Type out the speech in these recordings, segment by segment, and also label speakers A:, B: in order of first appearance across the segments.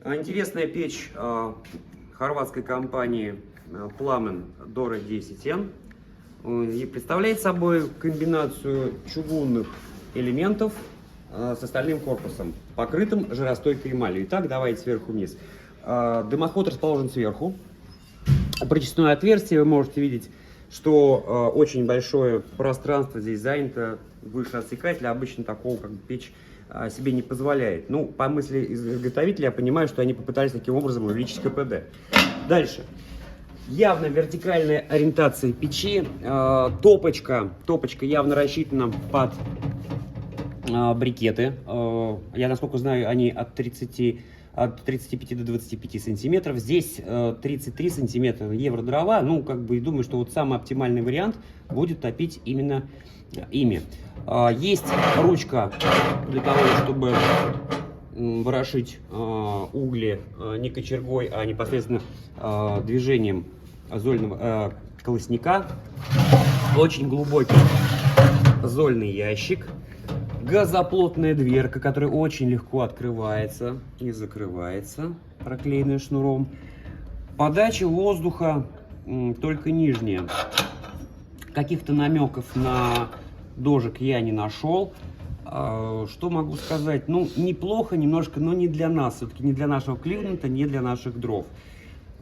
A: Интересная печь хорватской компании Plamen Dora 10N. И представляет собой комбинацию чугунных элементов с остальным корпусом, покрытым жиростойкой эмалью. Итак, давайте сверху вниз. Дымоход расположен сверху. Прочистное отверстие, вы можете видеть, что очень большое пространство здесь занято выше отсекателя. Обычно такого как бы печь себе не позволяет. Ну, по мысли изготовителя, я понимаю, что они попытались таким образом увеличить КПД. Дальше. Явно вертикальная ориентация печи. Топочка явно рассчитана под брикеты. Я, насколько знаю, они от 35 до 25 сантиметров. Здесь 33 сантиметра евродрова. Ну, как бы, думаю, что вот самый оптимальный вариант будет топить именно ими. Есть ручка для того, чтобы ворошить угли не кочергой, а непосредственно движением зольного колосника. Очень глубокий зольный ящик. Газоплотная дверка, которая очень легко открывается и закрывается, проклеенная шнуром. Подача воздуха только нижняя. Каких-то намеков на дожик я не нашел. Что могу сказать? Ну, неплохо немножко, но не для нас. Все-таки не для нашего клирента, не для наших дров.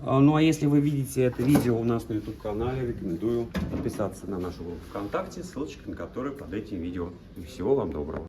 A: Ну, а если вы видите это видео у нас на YouTube-канале, рекомендую подписаться на нашу группу ВКонтакте, ссылочка на которую под этим видео. И всего вам доброго.